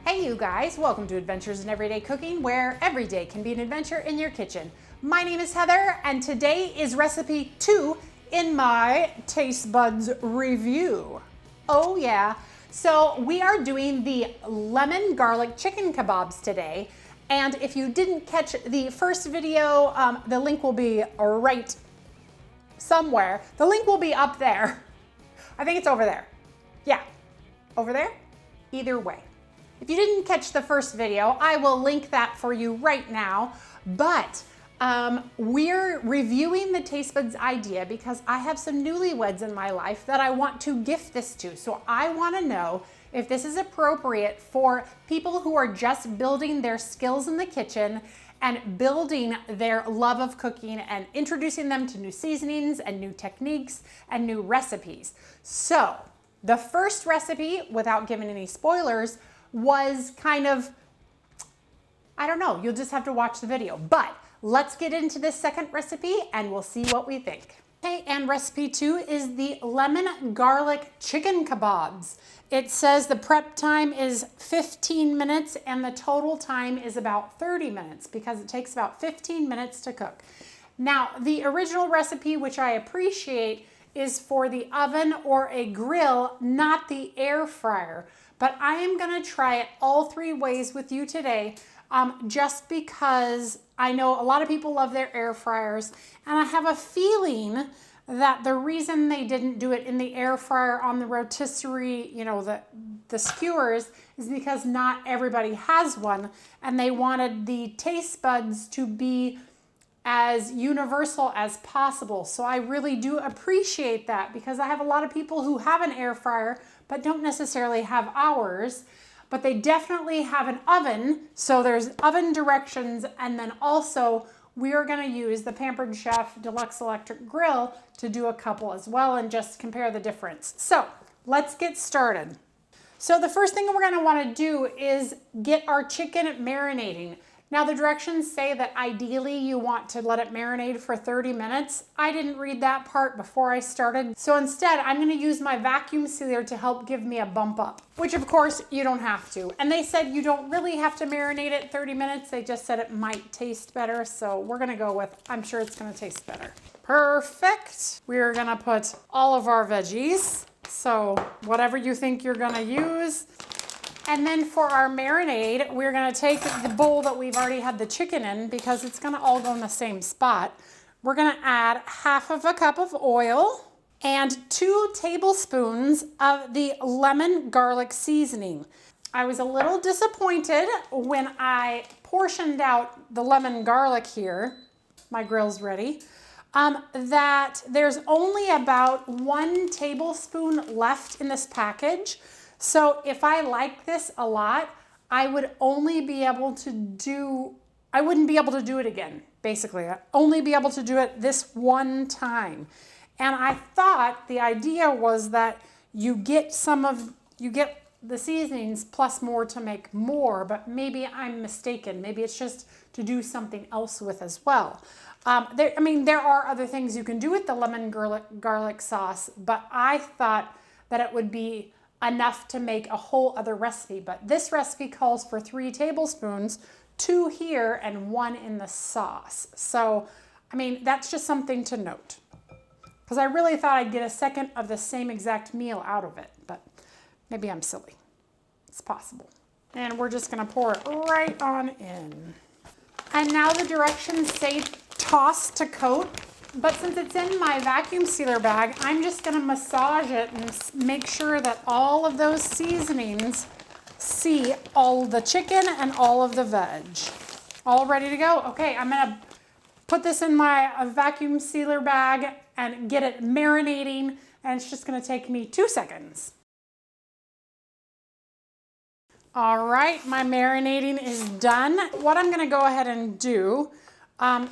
Hey you guys, welcome to Adventures in Everyday Cooking, where every day can be an adventure in your kitchen. My name is Heather, and today is recipe 2 in my TasteBuds review. Oh yeah, so we are doing the lemon garlic chicken kebabs today. And if you didn't catch the first video, the link will be right somewhere. The link will be up there. I think it's over there. Yeah, over there? Either way. If you didn't catch the first video, I will link that for you right now. But we're reviewing the TasteBuds idea because I have some newlyweds in my life that I want to gift this to. So I want to know if this is appropriate for people who are just building their skills in the kitchen and building their love of cooking and introducing them to new seasonings and new techniques and new recipes. So the first recipe, without giving any spoilers, was kind of, I don't know, you'll just have to watch the video. But let's get into this second recipe and we'll see what we think. Okay, and recipe 2 is the lemon garlic chicken kebabs. It says the prep time is 15 minutes and the total time is about 30 minutes because it takes about 15 minutes to cook. Now, the original recipe, which I appreciate, is for the oven or a grill, not the air fryer. But I am gonna try it all 3 ways with you today, just because I know a lot of people love their air fryers, and I have a feeling that the reason they didn't do it in the air fryer on the rotisserie, you know, the skewers, is because not everybody has one, and they wanted the TasteBuds to be as universal as possible. So I really do appreciate that because I have a lot of people who have an air fryer but don't necessarily have ours, but they definitely have an oven. So there's oven directions, and then also we are gonna use the Pampered Chef Deluxe Electric Grill to do a couple as well and just compare the difference. So let's get started. So the first thing we're gonna wanna do is get our chicken marinating. Now the directions say that ideally you want to let it marinate for 30 minutes. I didn't read that part before I started. So instead I'm gonna use my vacuum sealer to help give me a bump up, which of course you don't have to. And they said you don't really have to marinate it 30 minutes. They just said it might taste better. So we're gonna go with, I'm sure it's gonna taste better. Perfect. We're gonna put all of our veggies. So whatever you think you're gonna use. And then for our marinade, we're gonna take the bowl that we've already had the chicken in because it's gonna all go in the same spot. We're gonna add half of a cup of oil and 2 tablespoons of the lemon garlic seasoning. I was a little disappointed when I portioned out the lemon garlic here, my grill's ready, that there's only about 1 tablespoon left in this package. So if I like this a lot, I would only be able to do, I wouldn't be able to do it again, basically. I'd only be able to do it this one time. And I thought the idea was that you get the seasonings plus more to make more, but maybe I'm mistaken. Maybe it's just to do something else with as well. There are other things you can do with the lemon garlic sauce, but I thought that it would be enough to make a whole other recipe. But this recipe calls for 3 tablespoons, 2 here and 1 in the sauce. So, I mean, that's just something to note. Because I really thought I'd get a second of the same exact meal out of it, but maybe I'm silly. It's possible. And we're just gonna pour it right on in. And now the directions say toss to coat. But since it's in my vacuum sealer bag, I'm just gonna massage it and make sure that all of those seasonings see all the chicken and all of the veg. All ready to go? Okay, I'm gonna put this in my vacuum sealer bag and get it marinating, and it's just gonna take me 2 seconds. All right, my marinating is done. What I'm gonna go ahead and do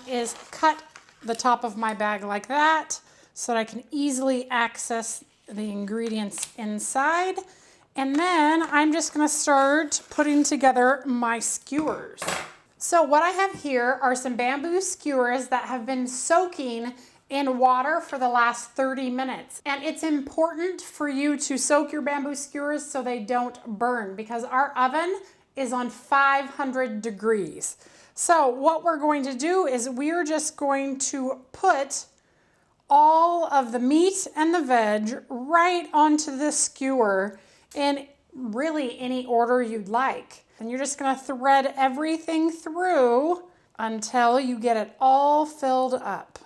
is cut the top of my bag like that so that I can easily access the ingredients inside. And then I'm just gonna start putting together my skewers. So what I have here are some bamboo skewers that have been soaking in water for the last 30 minutes. And it's important for you to soak your bamboo skewers so they don't burn, because our oven is on 500 degrees. So what we're going to do is we're just going to put all of the meat and the veg right onto the skewer in really any order you'd like. And you're just gonna thread everything through until you get it all filled up.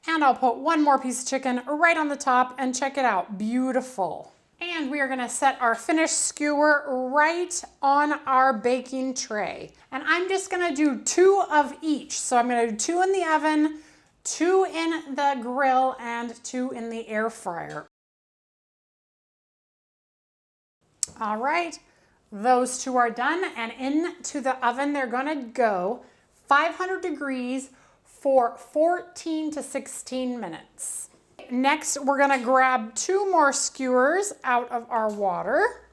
And I'll put one more piece of chicken right on the top and check it out, beautiful. And we are gonna set our finished skewer right on our baking tray. And I'm just gonna do 2 of each. So I'm gonna do 2 in the oven, 2 in the grill, and 2 in the air fryer. All right, those 2 are done, and into the oven they're gonna go 500 degrees for 14 to 16 minutes. Next, we're gonna grab 2 more skewers out of our water,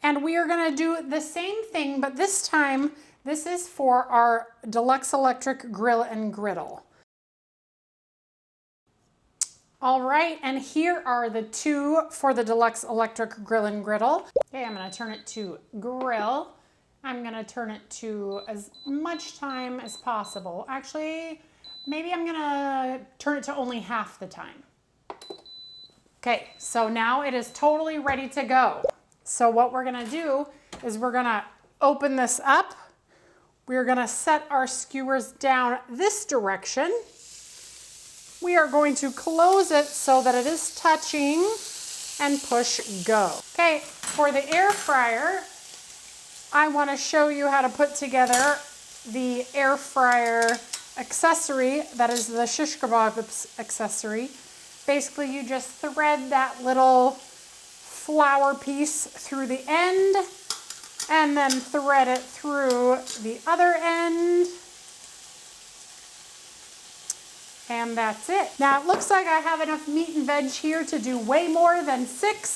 and we are gonna do the same thing, but this time, this is for our Deluxe Electric Grill and Griddle. All right, and here are the 2 for the Deluxe Electric Grill and Griddle. Okay, I'm gonna turn it to grill. I'm gonna turn it to as much time as possible. Actually, maybe I'm gonna turn it to only half the time. Okay, so now it is totally ready to go. So what we're gonna do is we're gonna open this up. We're gonna set our skewers down this direction. We are going to close it so that it is touching and push go. Okay, for the air fryer, I want to show you how to put together the air fryer accessory, that is the shish kebab accessory. Basically, you just thread that little flower piece through the end and then thread it through the other end. And that's it. Now it looks like I have enough meat and veg here to do way more than 6.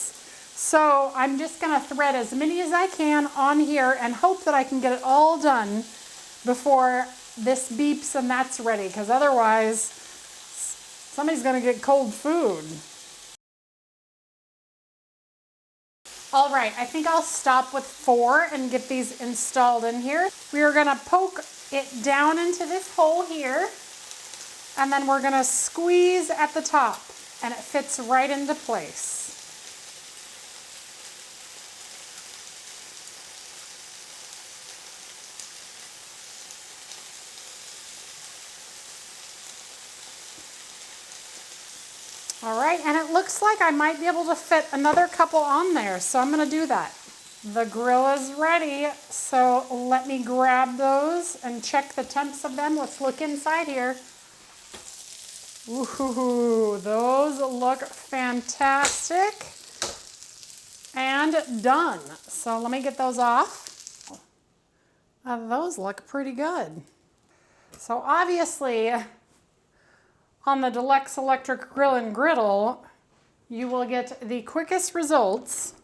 So I'm just gonna thread as many as I can on here and hope that I can get it all done before this beeps and that's ready, because otherwise somebody's gonna get cold food. All right, I think I'll stop with 4 and get these installed in here. We are gonna poke it down into this hole here, and then we're gonna squeeze at the top, and it fits right into place. All right, and it looks like I might be able to fit another couple on there, so I'm gonna do that. The grill is ready, so let me grab those and check the temps of them. Let's look inside here. Ooh, those look fantastic and done. So let me get those off. Those look pretty good. So obviously on the Deluxe Electric Grill and Griddle, you will get the quickest results,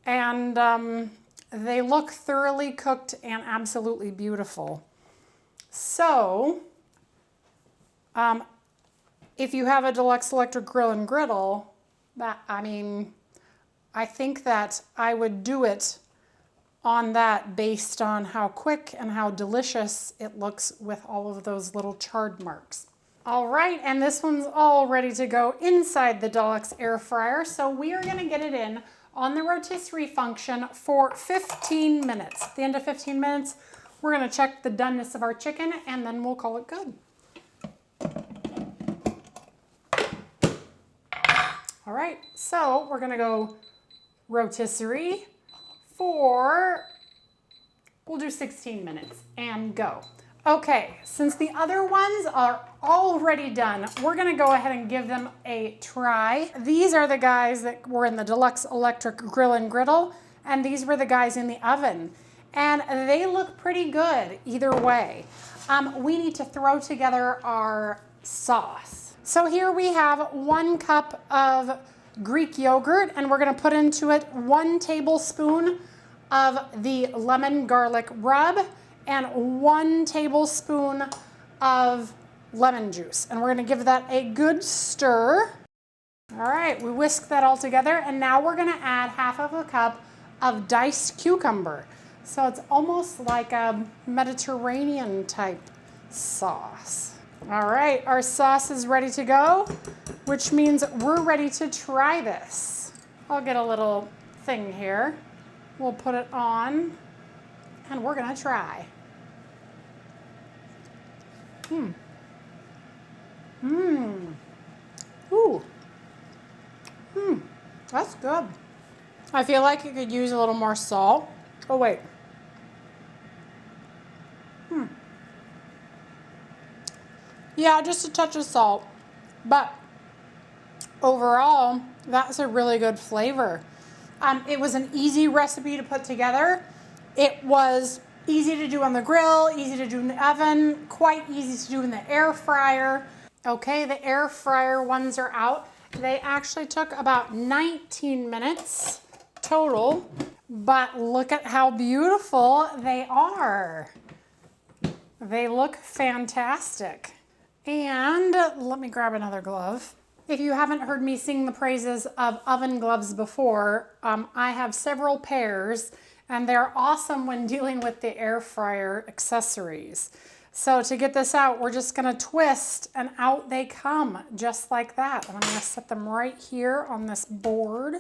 and they look thoroughly cooked and absolutely beautiful. So if you have a Deluxe Electric Grill and Griddle, I think that I would do it on that based on how quick and how delicious it looks with all of those little charred marks. All right, and this one's all ready to go inside the Deluxe air fryer. So we are gonna get it in on the rotisserie function for 15 minutes. At the end of 15 minutes, we're gonna check the doneness of our chicken and then we'll call it good. All right, so we're gonna go rotisserie for, we'll do 16 minutes and go. Okay, since the other ones are already done, we're gonna go ahead and give them a try. These are the guys that were in the Deluxe Electric Grill and Griddle, and these were the guys in the oven. And they look pretty good either way. We need to throw together our sauce. So here we have 1 cup of Greek yogurt, and we're gonna put into it 1 tablespoon of the lemon garlic rub and 1 tablespoon of lemon juice. And we're gonna give that a good stir. All right, we whisk that all together, and now we're gonna add 1/2 cup of diced cucumber. So it's almost like a Mediterranean type sauce. All right, our sauce is ready to go, which means we're ready to try this. I'll get a little thing here. We'll put it on and we're gonna try. Ooh. That's good. I feel like it could use a little more salt. Oh wait. Yeah, just a touch of salt. But overall, that's a really good flavor. It was an easy recipe to put together. It was easy to do on the grill, easy to do in the oven, quite easy to do in the air fryer. Okay, the air fryer ones are out. They actually took about 19 minutes total, but look at how beautiful they are. They look fantastic. And let me grab another glove. If you haven't heard me sing the praises of oven gloves before, I have several pairs and they're awesome when dealing with the air fryer accessories. So to get this out, we're just gonna twist and out they come just like that. And I'm gonna set them right here on this board.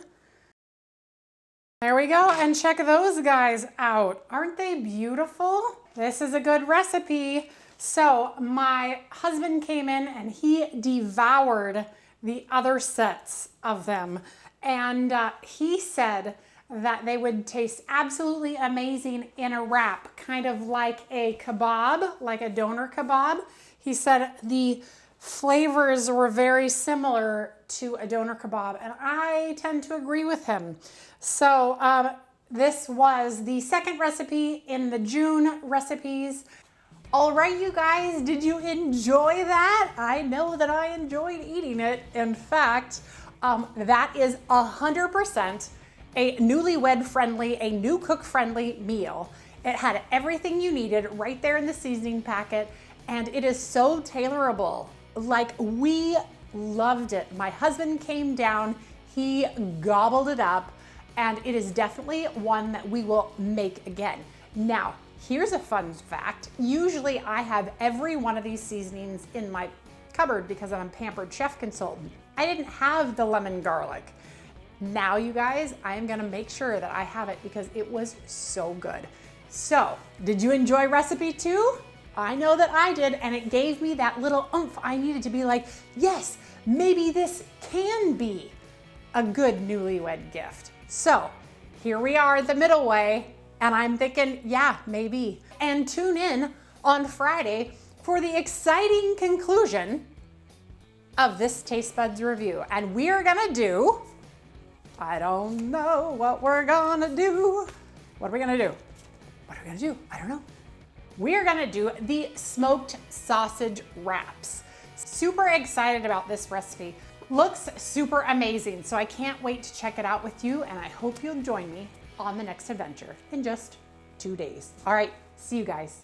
There we go, and check those guys out. Aren't they beautiful? This is a good recipe. So my husband came in and he devoured the other sets of them. And he said that they would taste absolutely amazing in a wrap, kind of like a kebab, like a doner kebab. He said the flavors were very similar to a doner kebab, and I tend to agree with him. So this was the second recipe in the June recipes. All right, you guys, did you enjoy that? I know that I enjoyed eating it. In fact, that is 100% a newlywed friendly, a new cook friendly meal. It had everything you needed right there in the seasoning packet, and it is so tailorable. Like, we loved it. My husband came down, he gobbled it up, and it is definitely one that we will make again. Now, here's a fun fact. Usually I have every one of these seasonings in my cupboard because I'm a Pampered Chef consultant. I didn't have the lemon garlic. Now, you guys, I am gonna make sure that I have it because it was so good. So, did you enjoy recipe 2? I know that I did, and it gave me that little oomph I needed to be like, yes, maybe this can be a good newlywed gift. So, here we are the middle way, and I'm thinking, yeah, maybe. And tune in on Friday for the exciting conclusion of this TasteBuds review. And we are gonna do, I don't know what we're gonna do. What are we gonna do? What are we gonna do? I don't know. We're gonna do the smoked sausage wraps. Super excited about this recipe. Looks super amazing, so I can't wait to check it out with you, and I hope you'll join me on the next adventure in just 2 days. All right, see you guys.